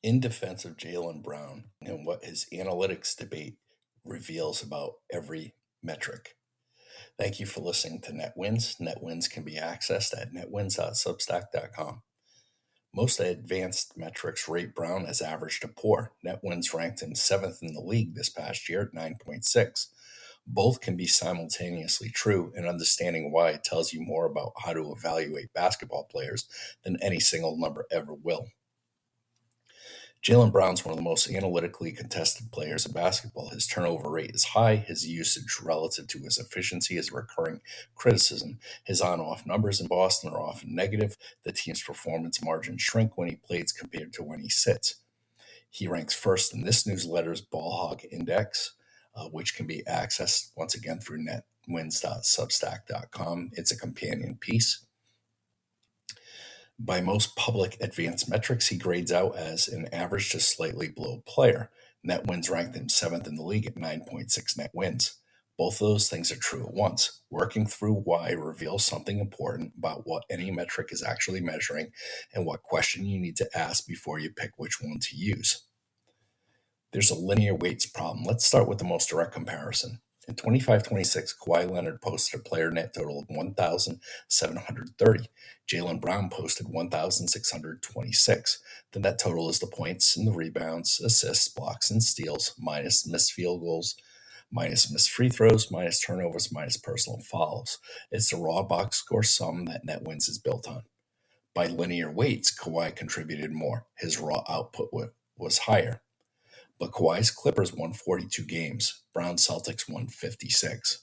in defense of Jaylen Brown and what his analytics debate reveals about every metric. Thank you for listening to Net Wins. Net Wins can be accessed at netwins.substack.com. Most advanced metrics rate Brown as average to poor. Net Wins ranked him 7th in the league this past year at 9.6. Both can be simultaneously true, and understanding why it tells you more about how to evaluate basketball players than any single number ever will. Jaylen Brown's one of the most analytically contested players in basketball. His turnover rate is high. His usage relative to his efficiency is a recurring criticism. His on-off numbers in Boston are often negative. The team's performance margins shrink when he plays compared to when he sits. He ranks first in this newsletter's Ball Hog Index, which can be accessed once again through netwins.substack.com. It's a companion piece. By most public advanced metrics, he grades out as an average to slightly below player. Net wins ranked him 7th in the league at 9.6 net wins. Both of those things are true at once. Working through why reveals something important about what any metric is actually measuring and what question you need to ask before you pick which one to use. There's a linear weights problem. Let's start with the most direct comparison. In 25-26, Kawhi Leonard posted a player net total of 1,730. Jaylen Brown posted 1,626. The net total is the points and the rebounds, assists, blocks, and steals, minus missed field goals, minus missed free throws, minus turnovers, minus personal fouls. It's the raw box score sum that net wins is built on. By linear weights, Kawhi contributed more. His raw output was higher. But Kawhi's Clippers won 42 games. Brown's Celtics won 56.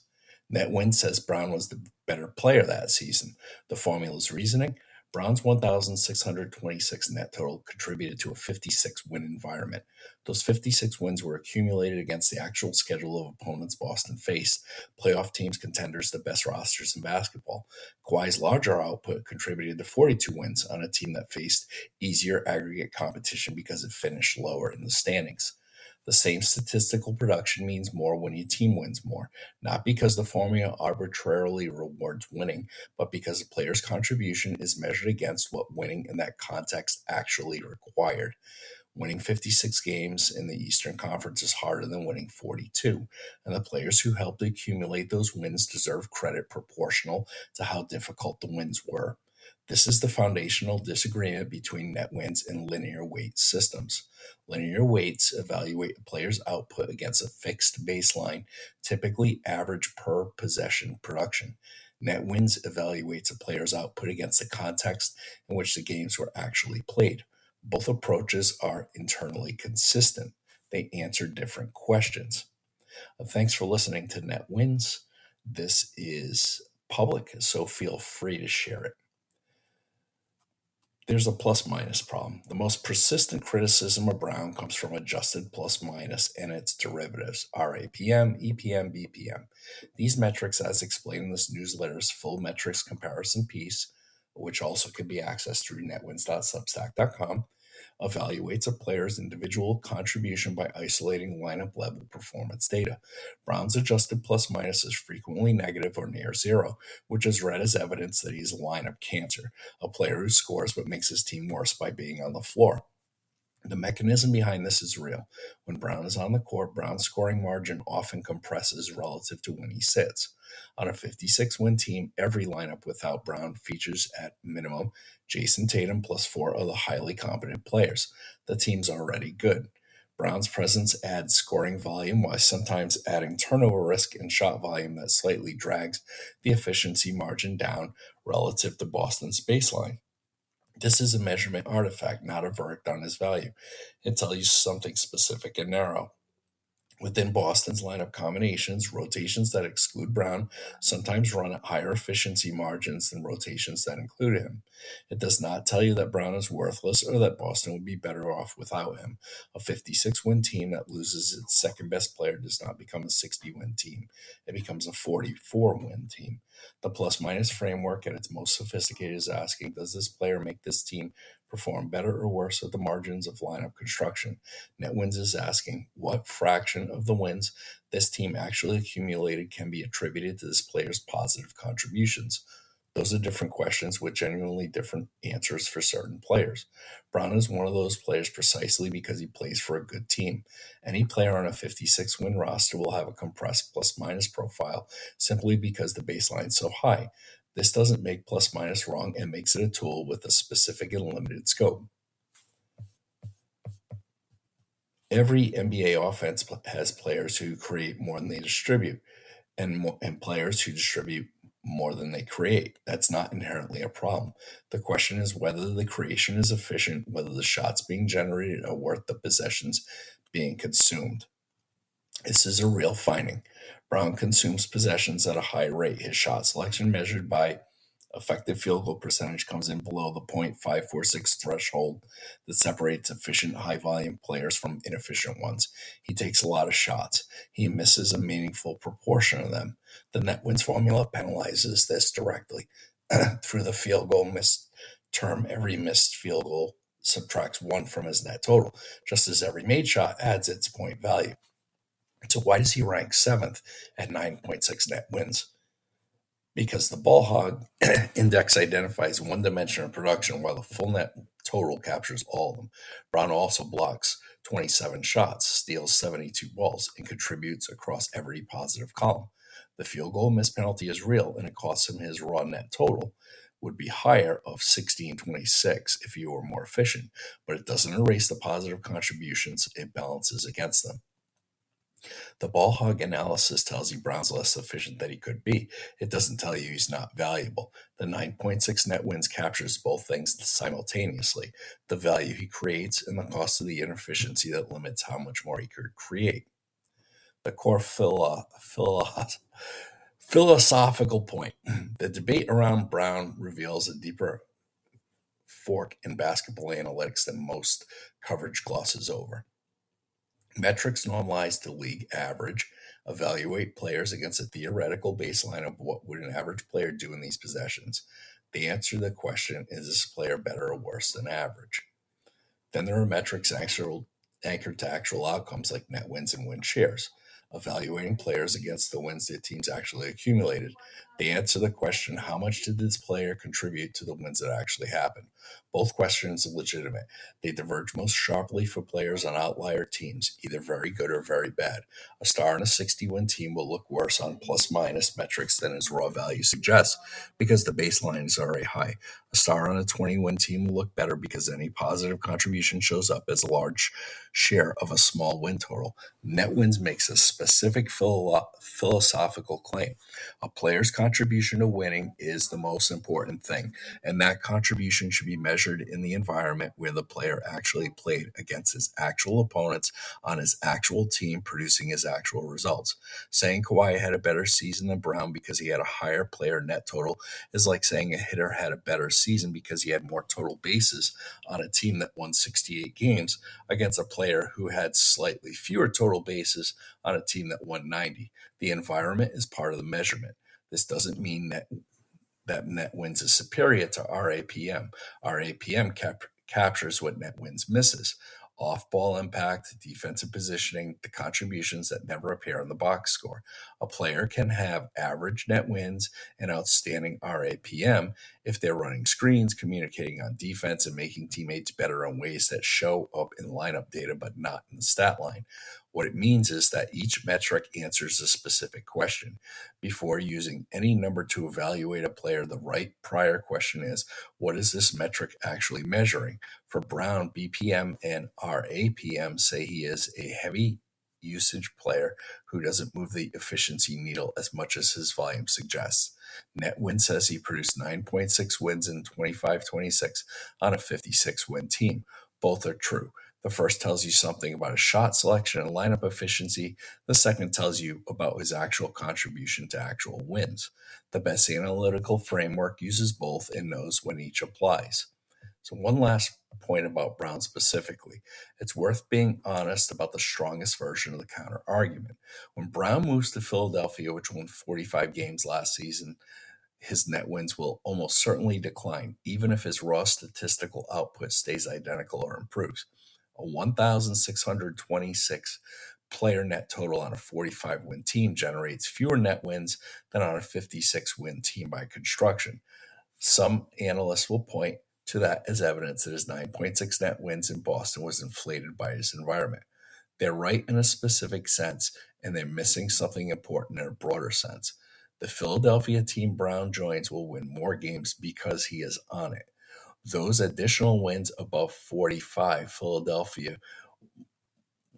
Net win says Brown was the better player that season. The formula's reasoning: Brown's 1,626 net total contributed to a 56-win environment. Those 56 wins were accumulated against the actual schedule of opponents Boston faced. Playoff teams, contenders, the best rosters in basketball. Kawhi's larger output contributed to 42 wins on a team that faced easier aggregate competition because it finished lower in the standings. The same statistical production means more when your team wins more, not because the formula arbitrarily rewards winning, but because the player's contribution is measured against what winning in that context actually required. Winning 56 games in the Eastern Conference is harder than winning 42, and the players who helped accumulate those wins deserve credit proportional to how difficult the wins were. This is the foundational disagreement between net wins and linear weight systems. Linear weights evaluate a player's output against a fixed baseline, typically average per possession production. Net wins evaluates a player's output against the context in which the games were actually played. Both approaches are internally consistent. They answer different questions. Thanks for listening to Net Wins. This is public, so feel free to share it. There's a plus-minus problem. The most persistent criticism of Brown comes from adjusted plus-minus and its derivatives, RAPM, EPM, BPM. These metrics, as explained in this newsletter's full metrics comparison piece, which also can be accessed through netwins.substack.com, evaluates a player's individual contribution by isolating lineup level performance data. Brown's adjusted plus minus is frequently negative or near zero, which is read as evidence that he's a lineup cancer, a player who scores but makes his team worse by being on the floor. The mechanism behind this is real. When Brown is on the court, Brown's scoring margin often compresses relative to when he sits. On a 56-win team, every lineup without Brown features at minimum Jason Tatum plus 4 other highly competent players. The team's already good. Brown's presence adds scoring volume while sometimes adding turnover risk and shot volume that slightly drags the efficiency margin down relative to Boston's baseline. This is a measurement artifact, not a verdict on his value. It tells you something specific and narrow. Within Boston's lineup combinations, rotations that exclude Brown sometimes run at higher efficiency margins than rotations that include him. It does not tell you that Brown is worthless or that Boston would be better off without him. A 56-win team that loses its second-best player does not become a 60-win team. It becomes a 44-win team. The plus-minus framework at its most sophisticated is asking, does this player make this team perform better or worse at the margins of lineup construction? Net wins is asking, what fraction of the wins this team actually accumulated can be attributed to this player's positive contributions? Those are different questions with genuinely different answers for certain players. Brown is one of those players precisely because he plays for a good team. Any player on a 56 win roster will have a compressed plus minus profile simply because the baseline is so high. This doesn't make plus minus wrong and makes it a tool with a specific and limited scope. Every NBA offense has players who create more than they distribute, and players who distribute more than they create. That's not inherently a problem. The question is whether the creation is efficient, whether the shots being generated are worth the possessions being consumed. This is a real finding. Brown consumes possessions at a high rate. His shot selection, measured by effective field goal percentage, comes in below the .546 threshold that separates efficient high volume players from inefficient ones. He takes a lot of shots. He misses a meaningful proportion of them. The net wins formula penalizes this directly. Through the field goal missed term, every missed field goal subtracts 1 from his net total, just as every made shot adds its point value. So why does he rank 7th at 9.6 net wins? Because the Ball Hog Index identifies one dimension of production while the full net total captures all of them. Brown also blocks 27 shots, steals 72 balls, and contributes across every positive column. The field goal miss penalty is real, and it costs him his raw net total would be higher of 1626 if he were more efficient, but it doesn't erase the positive contributions, it balances against them. The ball hog analysis tells you Brown's less efficient than he could be. It doesn't tell you he's not valuable. The 9.6 net wins captures both things simultaneously, the value he creates and the cost of the inefficiency that limits how much more he could create. The core philosophical point. The debate around Brown reveals a deeper fork in basketball analytics than most coverage glosses over. Metrics normalize to league average, evaluate players against a theoretical baseline of what would an average player do in these possessions. The answer to the question, is this player better or worse than average? Then there are metrics anchored to actual outcomes like net wins and win shares, evaluating players against the wins their teams actually accumulated. They answer the question, how much did this player contribute to the wins that actually happened? Both questions are legitimate. They diverge most sharply for players on outlier teams, either very good or very bad. A star on a 60-win team will look worse on plus-minus metrics than his raw value suggests because the baseline is already high. A star on a 20-win team will look better because any positive contribution shows up as a large share of a small win total. Net wins makes a specific philosophical claim. A player's contribution to winning is the most important thing, and that contribution should be measured in the environment where the player actually played against his actual opponents on his actual team, producing his actual results. Saying Kawhi had a better season than Brown because he had a higher player net total is like saying a hitter had a better season because he had more total bases on a team that won 68 games against a player who had slightly fewer total bases on a team that won 90. The environment is part of the measurement. This doesn't mean that net wins is superior to RAPM. RAPM captures what net wins misses. Off-ball impact, defensive positioning, the contributions that never appear on the box score. A player can have average net wins and outstanding RAPM if they're running screens, communicating on defense, and making teammates better in ways that show up in lineup data but not in the stat line. What it means is that each metric answers a specific question. Before using any number to evaluate a player, the right prior question is, what is this metric actually measuring? For Brown, BPM and RAPM say he is a heavy usage player who doesn't move the efficiency needle as much as his volume suggests. Net win says he produced 9.6 wins in 25-26 on a 56-win team. Both are true. The first tells you something about his shot selection and lineup efficiency. The second tells you about his actual contribution to actual wins. The best analytical framework uses both and knows when each applies. So one last point about Brown specifically. It's worth being honest about the strongest version of the counter argument. When Brown moves to Philadelphia, which won 45 games last season, his net wins will almost certainly decline, even if his raw statistical output stays identical or improves. A 1,626 player net total on a 45-win team generates fewer net wins than on a 56-win team by construction. Some analysts will point to that as evidence that his 9.6 net wins in Boston was inflated by his environment. They're right in a specific sense, and they're missing something important in a broader sense. The Philadelphia team Brown joins will win more games because he is on it. Those additional wins above 45 Philadelphia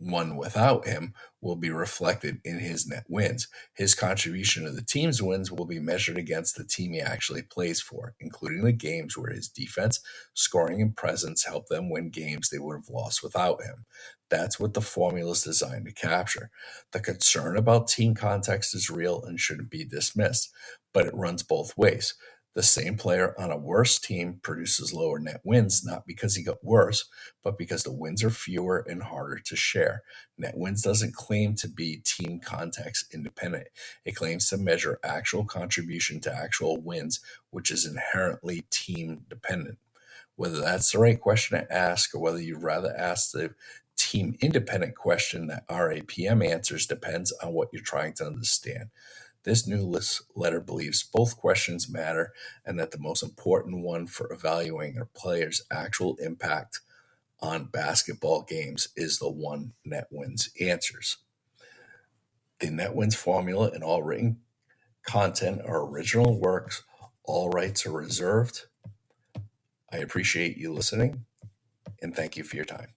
won without him will be reflected in his net wins. His contribution to the team's wins will be measured against the team he actually plays for, including the games where his defense, scoring, and presence helped them win games they would have lost without him. That's what the formula is designed to capture. The concern about team context is real and shouldn't be dismissed, but it runs both ways. The same player on a worse team produces lower net wins, not because he got worse, but because the wins are fewer and harder to share. Net wins doesn't claim to be team context independent. It claims to measure actual contribution to actual wins, which is inherently team dependent. Whether that's the right question to ask or whether you'd rather ask the team independent question that RAPM answers depends on what you're trying to understand. This newsletter believes both questions matter and that the most important one for evaluating a player's actual impact on basketball games is the one net wins answers. The net wins formula and all written content are original works. All rights are reserved. I appreciate you listening and thank you for your time.